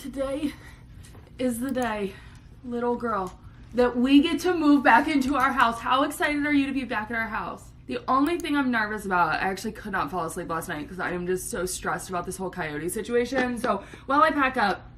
Today is the day, little girl, that we get to move back into our house. How excited are you to be back in our house? The only thing I'm nervous about, I actually could not fall asleep last night because I am just so stressed about this whole coyote situation. So while I pack up,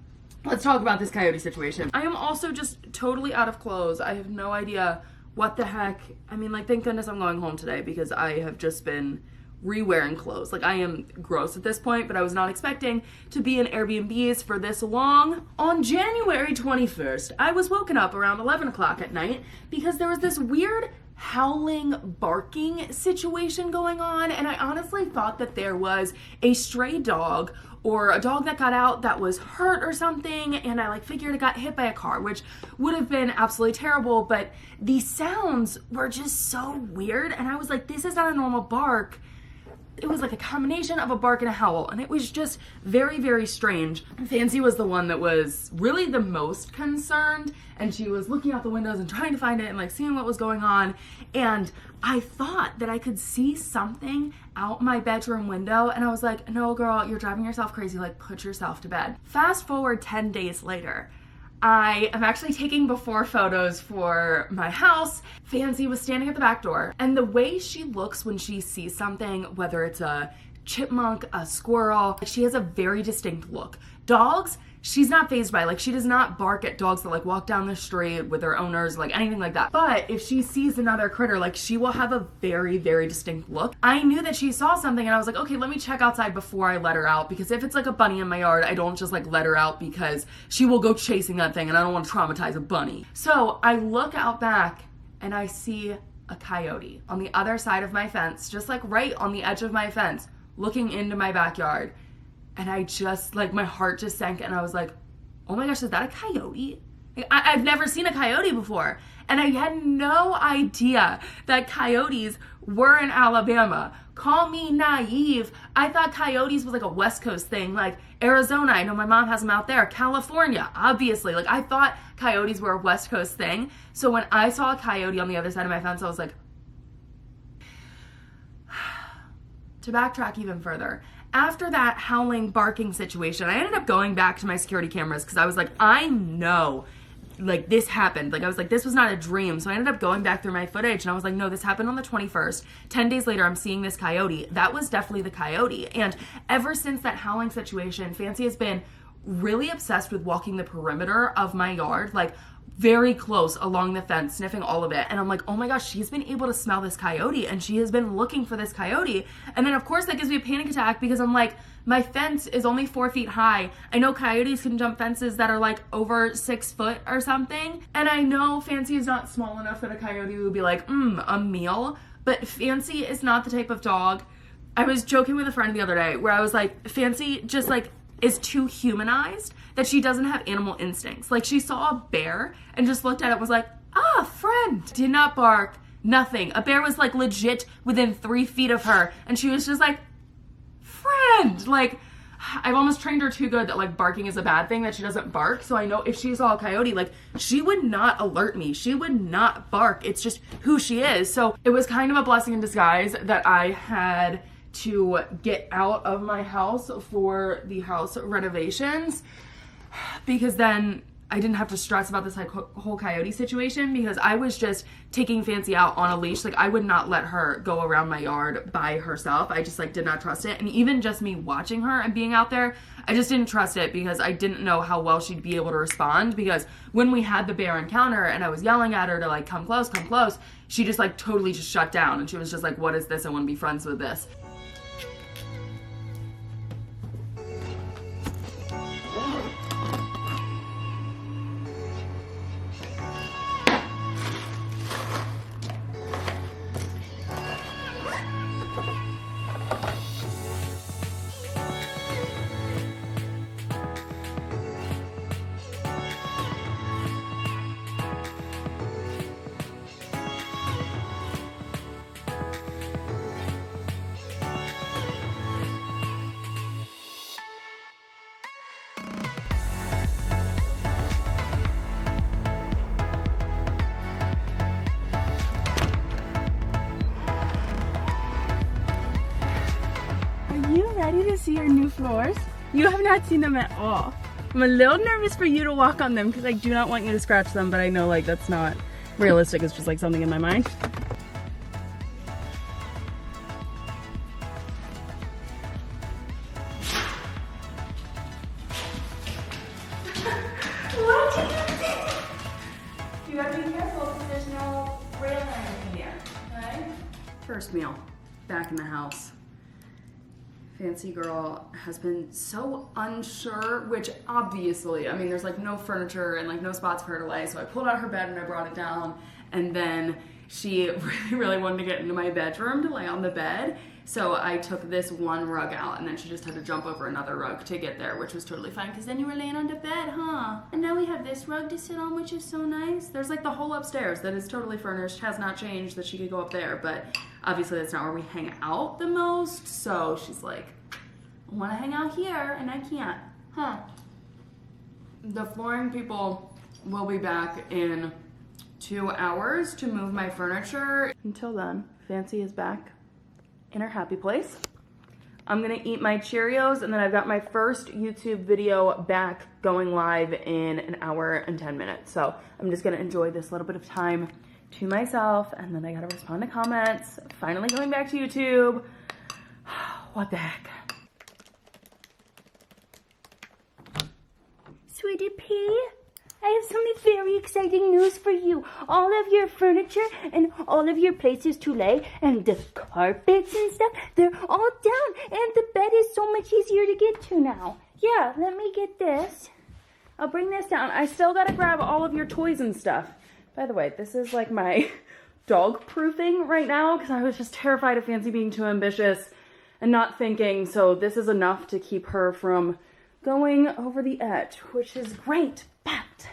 let's talk about this coyote situation. I am also just totally out of clothes. I have no idea what the heck. I mean, like, thank goodness I'm going home today because I have just been re-wearing clothes. Like, I am gross at this point, but I was not expecting to be in Airbnbs for this long. On January 21st, I was woken up around 11 o'clock at night because there was this weird howling, barking situation going on, and I honestly thought that there was a stray dog or a dog that got out that was hurt or something, and I figured it got hit by a car, which would have been absolutely terrible, but the sounds were just so weird, and I was like, this is not a normal bark. It was like a combination of a bark and a howl, and it was just very, very strange. Fancy was the one that was really the most concerned, and she was looking out the windows and trying to find it and seeing what was going on, and I thought that I could see something out my bedroom window, and I was like, no girl, you're driving yourself crazy, put yourself to bed. Fast forward 10 days later, I am actually taking before photos for my house. Fancy was standing at the back door, and the way she looks when she sees something, whether it's a chipmunk, a squirrel, she has a very distinct look. Dogs, she's not fazed by. She does not bark at dogs that walk down the street with their owners, anything like that. But if she sees another critter, she will have a very, very distinct look. I knew that she saw something, and I was like, okay, let me check outside before I let her out, because if it's a bunny in my yard, I don't just let her out because she will go chasing that thing, and I don't want to traumatize a bunny. So I look out back, and I see a coyote on the other side of my fence, just right on the edge of my fence, looking into my backyard. And I just, my heart just sank, and I was like, oh my gosh, is that a coyote? I've never seen a coyote before. And I had no idea that coyotes were in Alabama. Call me naive. I thought coyotes was a West Coast thing, Arizona. I know my mom has them out there. California, obviously. I thought coyotes were a West Coast thing. So when I saw a coyote on the other side of my fence, I was like, to backtrack even further, after that howling, barking situation, I ended up going back to my security cameras because I was like, I know, this happened. I was like, this was not a dream. So I ended up going back through my footage, and I was like, no, this happened on the 21st. 10 days later, I'm seeing this coyote. That was definitely the coyote. And ever since that howling situation, Fancy has been really obsessed with walking the perimeter of my yard, very close along the fence, sniffing all of it. And I'm like, oh my gosh, she's been able to smell this coyote, and she has been looking for this coyote. And then of course that gives me a panic attack because I'm like, my fence is only 4 feet high. I know coyotes can jump fences that are over 6 foot or something. And I know Fancy is not small enough that a coyote would be a meal, but Fancy is not the type of dog. I was joking with a friend the other day where I was like, Fancy just is too humanized that she doesn't have animal instincts. She saw a bear and just looked at it and was like, ah, friend. Did not bark, nothing. A bear was legit within 3 feet of her, and she was just like, friend. I've almost trained her too good that barking is a bad thing, that she doesn't bark. So I know if she saw a coyote, she would not alert me. She would not bark. It's just who she is. So it was kind of a blessing in disguise that I had to get out of my house for the house renovations, because then I didn't have to stress about this whole coyote situation, because I was just taking Fancy out on a leash. I would not let her go around my yard by herself. I just did not trust it. And even just me watching her and being out there, I just didn't trust it because I didn't know how well she'd be able to respond, because when we had the bear encounter and I was yelling at her to come close, she just totally just shut down, and she was just like, what is this? I want to be friends with this. Ready to see your new floors? You have not seen them at all. I'm a little nervous for you to walk on them because I do not want you to scratch them, but I know like that's not realistic. It's just like something in my mind. What did you do? You gotta be careful because there's no rail or anything there, okay? First meal, back in the house. Fancy girl has been so unsure, which obviously, I mean, there's like no furniture and like no spots for her to lay. So I pulled out her bed and I brought it down. And then she really wanted to get into my bedroom to lay on the bed. So I took this one rug out and then she just had to jump over another rug to get there, which was totally fine because then you were laying on the bed, huh? And now we have this rug to sit on, which is so nice. There's like the whole upstairs that is totally furnished, has not changed, that she could go up there, but obviously that's not where we hang out the most. So she's like, I want to hang out here and I can't, huh? The flooring people will be back in 2 hours to move my furniture. Until then, Fancy is back in her happy place. I'm gonna eat my Cheerios and then I've got my first YouTube video back going live in 1 hour and 10 minutes. So I'm just gonna enjoy this little bit of time to myself and then I gotta respond to comments. Finally going back to YouTube. What the heck? Sweetie Pea, I have some very exciting news for you. All of your furniture and all of your places to lay and the carpets and stuff, they're all down and the bed is so much easier to get to now. Yeah, let me get this. I'll bring this down. I still gotta grab all of your toys and stuff. By the way, this is like my dog proofing right now because I was just terrified of Fancy being too ambitious and not thinking. So this is enough to keep her from going over the edge, which is great. But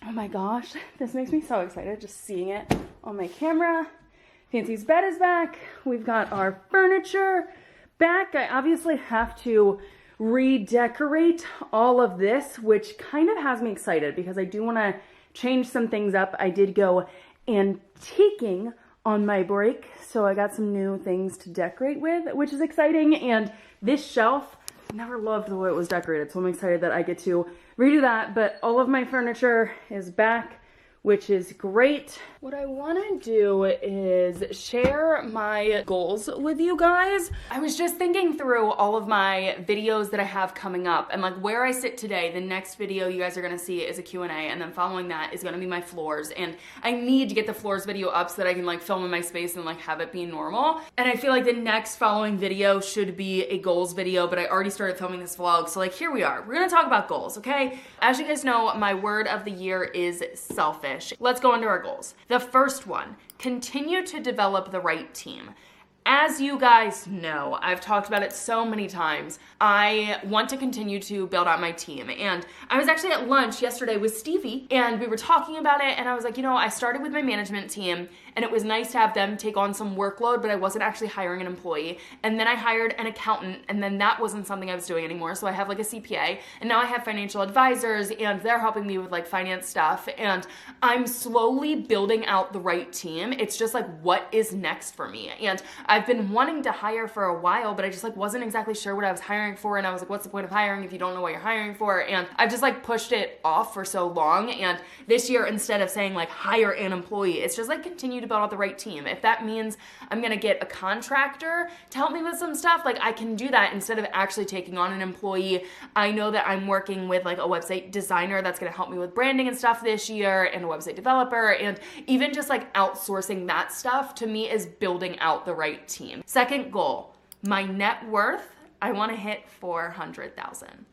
oh my gosh, this makes me so excited just seeing it on my camera. Fancy's bed is back. We've got our furniture back. I obviously have to redecorate all of this, which kind of has me excited because I do want to change some things up. I did go antiquing on my break, so I got some new things to decorate with, which is exciting. And this shelf, never loved the way it was decorated, so I'm excited that I get to redo that. But all of my furniture is back, which is great. What I want to do is share my goals with you guys. I was just thinking through all of my videos that I have coming up and like where I sit today. The next video you guys are going to see is a Q&A, and then following that is going to be my floors. And I need to get the floors video up so that I can like film in my space and like have it be normal. And I feel like the next following video should be a goals video, but I already started filming this vlog. So like here we are. We're going to talk about goals, okay? As you guys know, my word of the year is selfish. Let's go into our goals. The first one, continue to develop the right team. As you guys know, I've talked about it so many times, I want to continue to build out my team. And I was actually at lunch yesterday with Stevie and we were talking about it, and I was like, you know, I started with my management team and it was nice to have them take on some workload, but I wasn't actually hiring an employee. And then I hired an accountant, and then that wasn't something I was doing anymore. So I have like a CPA, and now I have financial advisors and they're helping me with like finance stuff. And I'm slowly building out the right team. It's just like, what is next for me? And I've been wanting to hire for a while, but I just like wasn't exactly sure what I was hiring for. And I was like, what's the point of hiring if you don't know what you're hiring for? And I've just like pushed it off for so long. And this year, instead of saying like hire an employee, it's just like continue to build out the right team. If that means I'm gonna get a contractor to help me with some stuff, like I can do that instead of actually taking on an employee. I know that I'm working with like a website designer that's gonna help me with branding and stuff this year, and a website developer, and even just like outsourcing that stuff to me is building out the right team. Second goal, my net worth, I wanna hit 400,000.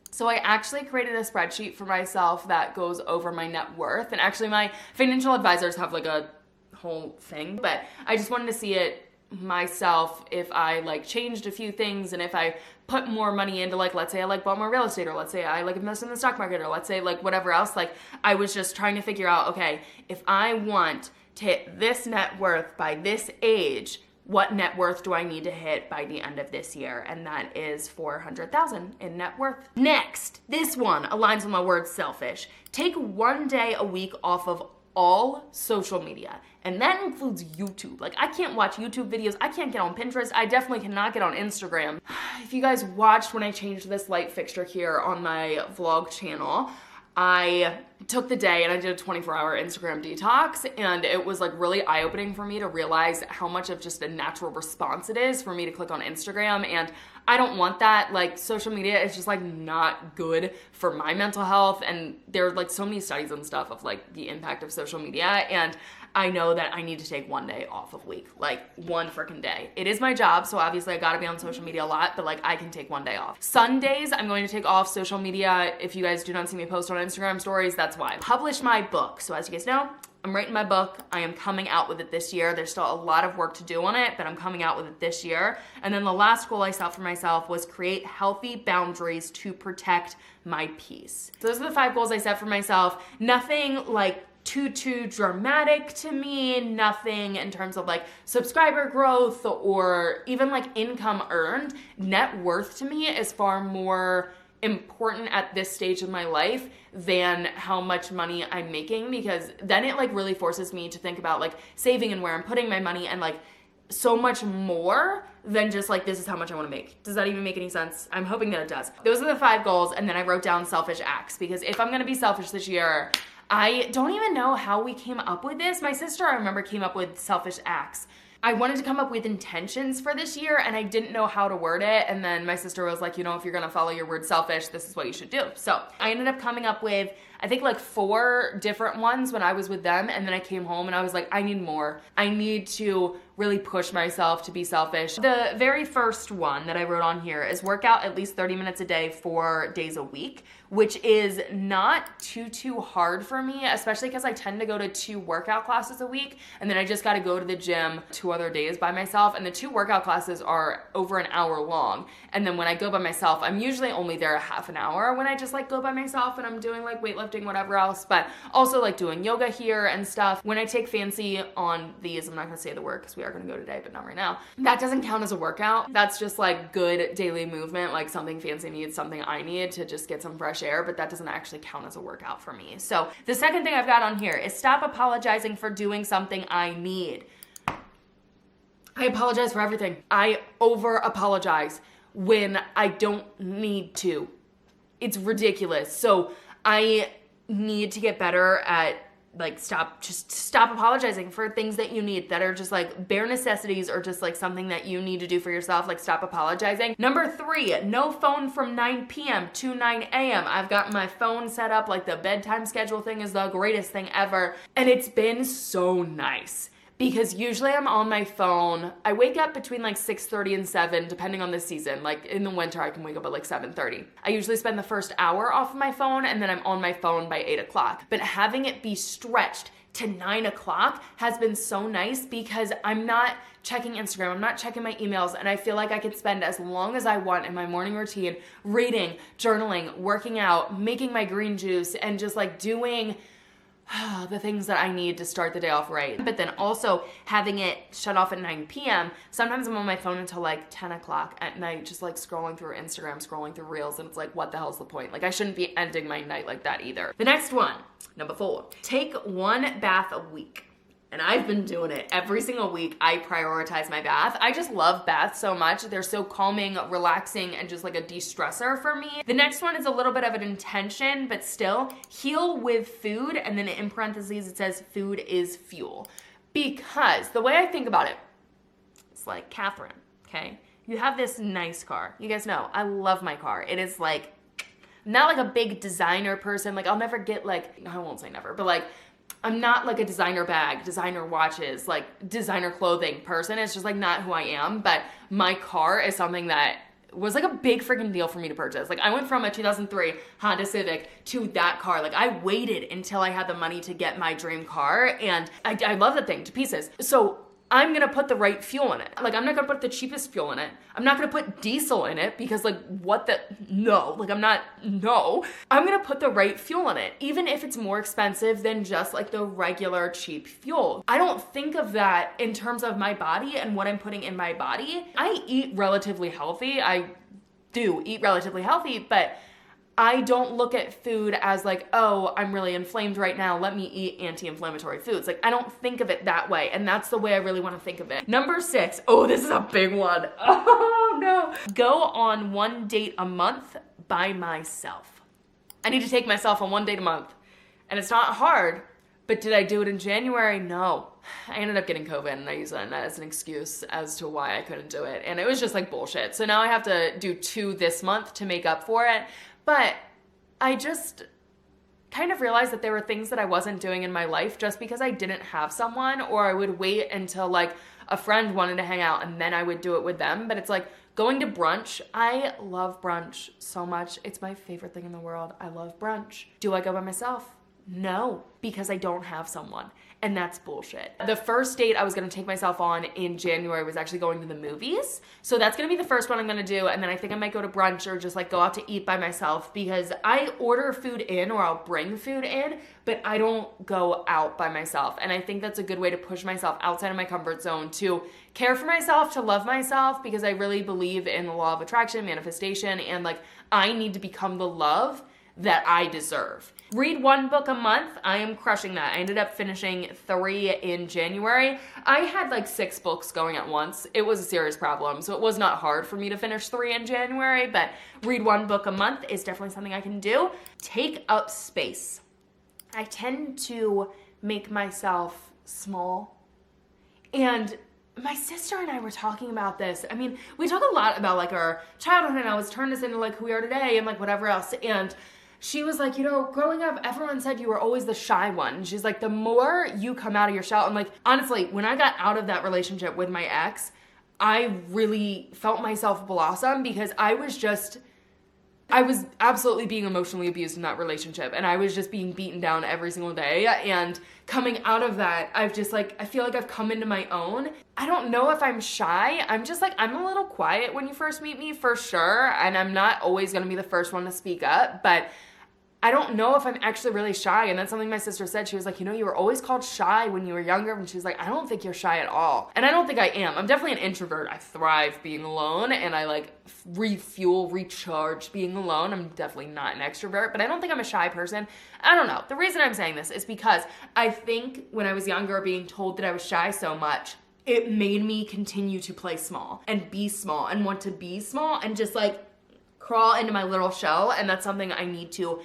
So I actually created a spreadsheet for myself that goes over my net worth, and actually my financial advisors have like a whole thing, but I just wanted to see it myself if I like changed a few things, and if I put more money into like, let's say I like bought more real estate, or let's say I like invest in the stock market, or let's say like whatever else. Like I was just trying to figure out, okay, if I want to hit this net worth by this age, what net worth do I need to hit by the end of this year? And that is 400,000 in net worth. Next, this one aligns with my word selfish. Take one day a week off of all social media. And that includes YouTube. Like, I can't watch YouTube videos. I can't get on Pinterest. I definitely cannot get on Instagram. If you guys watched when I changed this light fixture here on my vlog channel, I took the day and I did a 24-hour Instagram detox, and it was like really eye-opening for me to realize how much of just a natural response it is for me to click on Instagram, and I don't want that. Like, social media is just like not good for my mental health, and there are like so many studies and stuff of like the impact of social media, and I know that I need to take one day off a week, like one freaking day. It is my job, so obviously I gotta be on social media a lot, but like I can take one day off. Sundays, I'm going to take off social media. If you guys do not see me post on Instagram stories, that's why. Publish my book. So as you guys know, I'm writing my book. I am coming out with it this year. There's still a lot of work to do on it, but I'm coming out with it this year. And then the last goal I set for myself was create healthy boundaries to protect my peace. So those are the 5 goals I set for myself. Nothing like too dramatic to me, nothing in terms of like subscriber growth or even like income earned. Net worth to me is far more important at this stage of my life than how much money I'm making, because then it like really forces me to think about like saving and where I'm putting my money, and like so much more than just like, this is how much I want to make. Does that even make any sense? I'm hoping that it does. Those are the 5 goals, and then I wrote down selfish acts, because if I'm gonna be selfish this year, I don't even know how we came up with this. My sister, I remember, came up with selfish acts. I wanted to come up with intentions for this year, and I didn't know how to word it. And then my sister was like, you know, if you're gonna follow your word selfish, this is what you should do. So I ended up coming up with, I think like 4 different ones when I was with them. And then I came home and I was like, I need more. I need to really push myself to be selfish. The very first one that I wrote on here is work out at least 30 minutes a day, 4 days a week, which is not too hard for me, especially because I tend to go to 2 workout classes a week, and then I just got to go to the gym 2 other days by myself, and the 2 workout classes are over an hour long. And then when I go by myself, I'm usually only there a half an hour when I just like go by myself and I'm doing like weightlifting, whatever else, but also like doing yoga here and stuff. When I take fancy on these, I'm not gonna say the word because we are gonna go today, but not right now. That doesn't count as a workout. That's just like good daily movement, like something fancy needs, something I need to just get some fresh air, but that doesn't actually count as a workout for me. So the second thing I've got on here is stop apologizing for doing something I need. I apologize for everything. I over apologize when I don't need to. It's ridiculous. So I need to get better at like stop apologizing for things that you need that are just like bare necessities or just like something that you need to do for yourself. Like, stop apologizing. Number 3, no phone from 9 p.m. to 9 a.m. I've got my phone set up, like the bedtime schedule thing is the greatest thing ever. And it's been so nice, because usually I'm on my phone. I wake up between like 6:30 and 7, depending on the season. Like in the winter, I can wake up at like 7:30. I usually spend the first hour off of my phone, and then I'm on my phone by 8 o'clock. But having it be stretched to 9 o'clock has been so nice, because I'm not checking Instagram, I'm not checking my emails, and I feel like I could spend as long as I want in my morning routine, reading, journaling, working out, making my green juice, and just like doing the things that I need to start the day off right. But then also having it shut off at 9 p.m. Sometimes I'm on my phone until like 10 o'clock at night, just like scrolling through Instagram, scrolling through Reels, and it's like, what the hell's the point? Like, I shouldn't be ending my night like that either. The next one, number 4, take 1 bath a week. And I've been doing it every single week. I prioritize my bath. I just love baths so much. They're so calming, relaxing, and just like a de-stressor for me. The next one is a little bit of an intention, but still, heal with food. And then in parentheses, it says food is fuel. Because the way I think about it, it's like, Cathrin, okay? You have this nice car. You guys know, I love my car. It is like, not like a big designer person. Like, I'll never get like, I won't say never, but like, I'm not like a designer bag, designer watches, like designer clothing person. It's just like not who I am. But my car is something that was like a big freaking deal for me to purchase. Like, I went from a 2003 Honda Civic to that car. Like, I waited until I had the money to get my dream car, and I love that thing to pieces. So I'm gonna put the right fuel in it. Like, I'm not gonna put the cheapest fuel in it. I'm not gonna put diesel in it, because like, no. I'm gonna put the right fuel in it, even if it's more expensive than just like the regular cheap fuel. I don't think of that in terms of my body and what I'm putting in my body. I eat relatively healthy. I do eat relatively healthy, but I don't look at food as like, oh, I'm really inflamed right now, let me eat anti-inflammatory foods. Like, I don't think of it that way, and that's the way I really want to think of it. Number 6, oh, this is a big one. Oh no. Go on 1 date a month by myself. I need to take myself on 1 date a month, and it's not hard, but did I do it in January? No. I ended up getting COVID, and I use that as an excuse as to why I couldn't do it, and it was just like bullshit. So now I have to do 2 this month to make up for it. But I just kind of realized that there were things that I wasn't doing in my life just because I didn't have someone, or I would wait until like a friend wanted to hang out and then I would do it with them. But it's like going to brunch. I love brunch so much. It's my favorite thing in the world. I love brunch. Do I go by myself? No, because I don't have someone. And that's bullshit. The first date I was gonna take myself on in January was actually going to the movies. So that's gonna be the first one I'm gonna do. And then I think I might go to brunch or just like go out to eat by myself, because I order food in or I'll bring food in, but I don't go out by myself. And I think that's a good way to push myself outside of my comfort zone, to care for myself, to love myself, because I really believe in the law of attraction, manifestation, and like I need to become the love that I deserve. Read 1 book a month. I am crushing that. I ended up finishing 3 in January. I had like 6 books going at once. It was a serious problem, so it was not hard for me to finish 3 in January, but read 1 book a month is definitely something I can do. Take up space. I tend to make myself small, and my sister and I were talking about this. I mean, we talk a lot about like our childhood and how it's turned us into like who we are today and like whatever else, and she was like, you know, growing up, everyone said you were always the shy one. And she's like, the more you come out of your shell, and like, honestly, when I got out of that relationship with my ex, I really felt myself blossom, because I was absolutely being emotionally abused in that relationship, and I was just being beaten down every single day. And coming out of that, I've just like, I feel like I've come into my own. I don't know if I'm shy. I'm just like, I'm a little quiet when you first meet me, for sure. And I'm not always gonna be the first one to speak up, but I don't know if I'm actually really shy. And that's something my sister said. She was like, you know, you were always called shy when you were younger. And she's like, I don't think you're shy at all. And I don't think I am. I'm definitely an introvert. I thrive being alone, and I like recharge being alone. I'm definitely not an extrovert, but I don't think I'm a shy person. I don't know. The reason I'm saying this is because I think when I was younger, being told that I was shy so much, it made me continue to play small and be small and want to be small and just like crawl into my little shell. And that's something I need to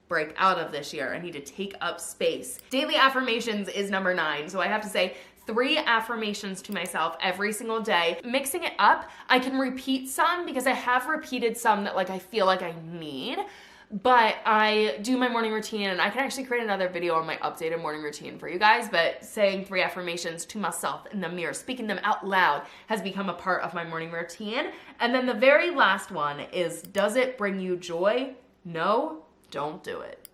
break out of this year. I need to take up space. Daily affirmations is number 9. So I have to say 3 affirmations to myself every single day. Mixing it up, I can repeat some, because I have repeated some that like I feel like I need, but I do my morning routine, and I can actually create another video on my updated morning routine for you guys. But saying 3 affirmations to myself in the mirror, speaking them out loud, has become a part of my morning routine. And then the very last one is, does it bring you joy? No. Don't do it.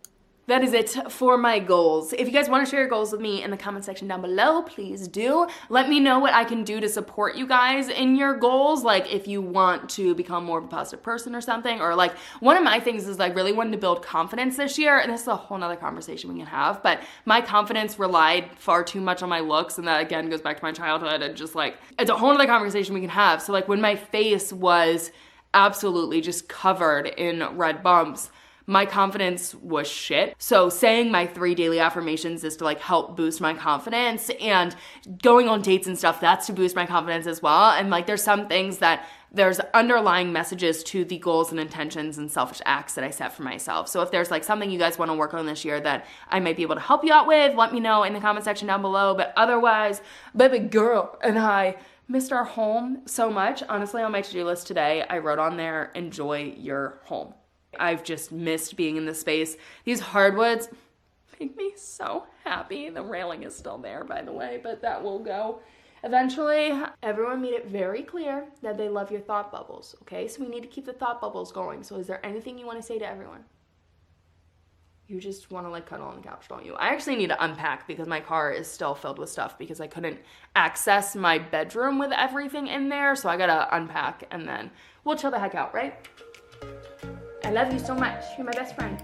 That is it for my goals. If you guys want to share your goals with me in the comment section down below, please do. Let me know what I can do to support you guys in your goals. Like if you want to become more of a positive person or something, or like one of my things is like really wanting to build confidence this year. And this is a whole nother conversation we can have, but my confidence relied far too much on my looks. And that again goes back to my childhood, and just like, it's a whole nother conversation we can have. So like when my face was absolutely just covered in red bumps, my confidence was shit. So saying my 3 daily affirmations is to like help boost my confidence, and going on dates and stuff, that's to boost my confidence as well. And like there's some things that there's underlying messages to the goals and intentions and selfish acts that I set for myself. So if there's like something you guys want to work on this year that I might be able to help you out with, let me know in the comment section down below. But otherwise, baby girl and I missed our home so much. Honestly, on my to-do list today, I wrote on there, enjoy your home. I've just missed being in this space. These hardwoods make me so happy. The railing is still there, by the way, but that will go eventually. Everyone made it very clear that they love your thought bubbles, okay? So we need to keep the thought bubbles going. So is there anything you want to say to everyone? You just want to like cuddle on the couch, don't you? I actually need to unpack, because my car is still filled with stuff because I couldn't access my bedroom with everything in there. So I gotta unpack, and then we'll chill the heck out, right? I love you so much. You're my best friend.